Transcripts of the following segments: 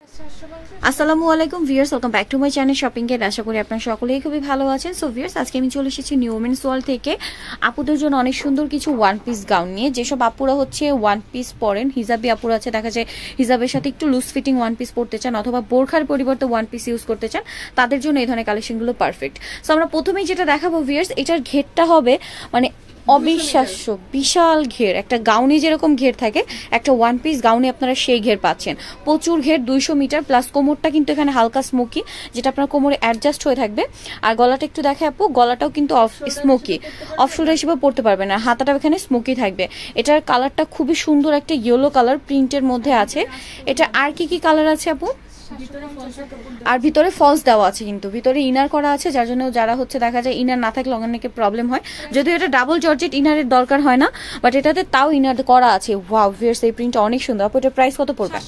আসসালামু আলাইকুম viewers, welcome back to my channel shopping guide. আশা করি আপনারা সকলেই খুবই ভালো আছেন। সো ভিউয়ার্স, আজকে আমি চলে এসেছি নিউ ওমেন্স ওয়ার্ল্ড থেকে আপুদের জন্য অনেক সুন্দর কিছু ওয়ান পিস গাউন নিয়ে। যেসব আপুরা হচ্ছে ওয়ান পিস পরেন, হিজাবি আপুরা আছে, দেখা যায় হিজাবের সাথে একটু লুজ ফিটিং ওয়ান পিস পরতে চান অথবা বোরখার পরিবর্তে ওয়ান পিস ইউজ করতে চান, তাদের জন্য এই ধরনের কালেকশনগুলো পারফেক্ট। সো আমরা প্রথমেই যেটা দেখাবো ভিউয়ার্স, এটার ঘেরটা হবে মানে অবিশ্বাস্য বিশাল ঘের। একটা গাউনে যেরকম ঘের থাকে, একটা ওয়ান পিস গাউনে আপনারা সেই ঘের পাচ্ছেন। প্রচুর ঘের, 200 মিটার প্লাস। কোমরটা কিন্তু এখানে হালকা স্মোকি, যেটা আপনার কোমরে অ্যাডজাস্ট হয়ে থাকবে। আর গলাটা একটু দেখে আপু, গলাটাও কিন্তু স্মোকি, অফ শোল্ডার হিসেবে পড়তে পারবেন না, হাতাটা এখানে স্মোকি থাকবে। এটার কালারটা খুবই সুন্দর, একটা ইয়েলো কালার প্রিন্টের মধ্যে আছে। এটা আর কি কি কালার আছে আপু? আর ভিতরে ফলস দেওয়া আছে, কিন্তু ভিতরে ইনার করা আছে, যার জন্য যারা হচ্ছে দেখা যায় ইনার না থাকলে অনেকে প্রবলেম হয়। যদিও এটা ডাবল জর্জেট, ইনারের দরকার হয় না, বাট এটাতে তাও ইনার করা আছে। ওয়াও ভিউয়ার্স, এই প্রিন্টটা অনেক সুন্দর। আপু এটার প্রাইস কত পড়বে?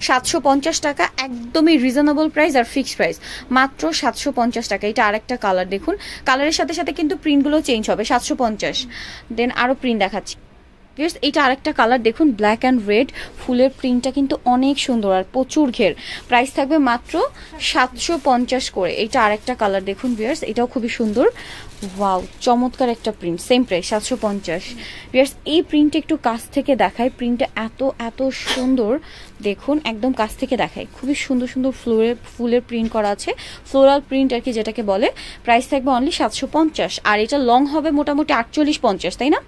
750 টাকা, একদমই রিজনেবল প্রাইস আর ফিক্সড প্রাইস, মাত্র 750 টাকা। এটা আরেকটা কালার দেখুন, কালারের সাথে সাথে কিন্তু প্রিন্টগুলো চেঞ্জ হবে। 750। দেন আরো প্রিন্ট দেখাচ্ছি। এটা আরেকটা কালার দেখুন, ব্ল্যাক অ্যান্ড রেড, ফুলের প্রিন্টটা কিন্তু অনেক সুন্দর আর প্রচুর ঘের। প্রাইস থাকবে মাত্র 750 করে। এটা আরেকটা কালার দেখুন ভিউয়ার্স, এটাও খুবই সুন্দর। ওয়াও, চমৎকার একটা প্রিন্ট, সেম প্রাইস 750। ভিউয়ার্স, এই প্রিন্টটা একটু কাছ থেকে দেখায়, প্রিন্টটা এত এত সুন্দর দেখুন, একদম কাছ থেকে দেখায়। খুবই সুন্দর সুন্দর ফুলের প্রিন্ট করা আছে, ফ্লোরাল প্রিন্ট আর কি যেটাকে বলে। প্রাইস থাকবে অনলি 750। আর এটা লং হবে মোটামুটি 48-50, তাই না?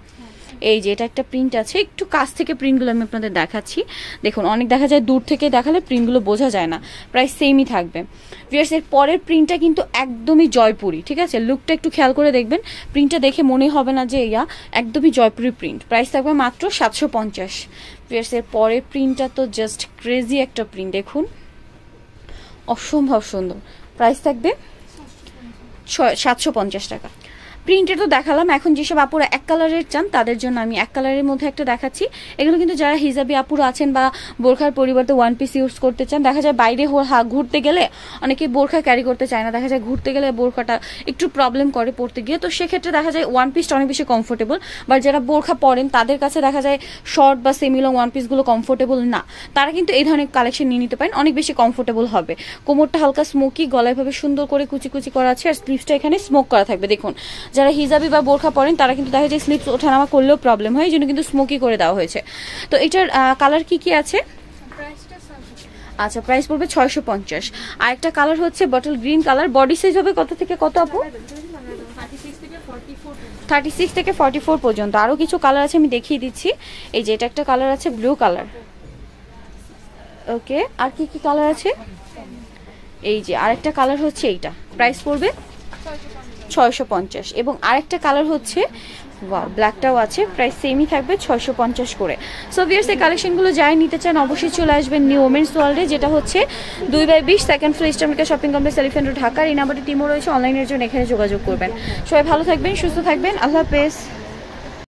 এই যে এটা একটা প্রিন্ট আছে, একটু কাছ থেকে প্রিন্টগুলো আমি আপনাদের দেখাচ্ছি। দেখুন, অনেক দেখা যায় দূর থেকে দেখালে প্রিন্টগুলো বোঝা যায় না। প্রাইস সেমই থাকবে। ভিউয়ার্স, এর পরের প্রিন্টটা কিন্তু একদমই জয়পুরি, ঠিক আছে? লুকটা একটু খেয়াল করে দেখবেন, প্রিন্টটা দেখে মনে হবে না যে একদমই জয়পুরি প্রিন্ট। প্রাইস থাকবে মাত্র 750। ভিউয়ার্স, এর পরের প্রিন্টটা তো জাস্ট ক্রেজি একটা প্রিন্ট, দেখুন অসম্ভব সুন্দর। প্রাইস থাকবে 750 টাকা। প্রিন্টে তো দেখালাম, এখন যেসব আপুরা এক কালারের চান তাদের জন্য আমি এক কালারের মধ্যে একটা দেখাচ্ছি। এগুলো কিন্তু যারা হিজাবি আপুরা আছেন বা বোরখার পরিবর্তে ওয়ান পিস ইউজ করতে চান, দেখা যায় বাইরে ঘুরতে গেলে অনেকে বোরখা ক্যারি করতে চায় না, দেখা যায় ঘুরতে গেলে বোরখাটা একটু প্রবলেম করে পড়তে গিয়ে, তো সেক্ষেত্রে দেখা যায় ওয়ান পিসটা অনেক বেশি কমফোর্টেবল। বাট যারা বোরখা পরেন তাদের কাছে দেখা যায় শর্ট বা সেমিলং ওয়ান পিসগুলো কমফোর্টেবল না, তারা কিন্তু এই ধরনের কালেকশন নিয়ে নিতে পারেন, অনেক বেশি কমফোর্টেবল হবে। কোমরটা হালকা স্মোকি, গলায় ভাবে সুন্দর করে কুচি কুচি করা আছে, আর স্লিভসটা এখানে স্মোক করা থাকবে। দেখুন, যারা হিজাবি বা বোরখা পরেন তারা কিন্তু দেখা যায় স্লিপস ওঠানামা করলেও প্রবলেম হয়, এই জন্য কিন্তু স্মোকি করে দেওয়া হয়েছে। তো এটার কালার কি কি আছে? আচ্ছা, প্রাইস পড়বে 650। আর একটা কালার হচ্ছে bottle green colour. Body size হবে কত থেকে কত আপু? 36 থেকে 44 পর্যন্ত। আরো কিছু কালার আছে, আমি দেখিয়ে দিচ্ছি। এই যে এটা একটা কালার আছে, ব্লু কালার। ওকে, আর কি কি কালার আছে? এই যে আরেকটা কালার হচ্ছে এইটা। প্রাইস পড়বে 650। এবং আরেকটা কালার হচ্ছে ওয়াও, ব্ল্যাকটাও আছে, প্রাইস সেমই থাকবে 650 করে। সো ভিউয়ার্স, এই কালেকশনগুলো যাই নিতে চান অবশ্যই চলে আসবেন নিউ ওমেন্স ওয়ার্ল্ডে, যেটা হচ্ছে 2/20 second floor eastern shopping complex, elephant road, ঢাকার। এই নাম্বারটি টিমও রয়েছে, অনলাইনের জন্য এখানে যোগাযোগ করবেন। সবাই ভালো থাকবেন, সুস্থ থাকবেন, আল্লাহ হাফেজ।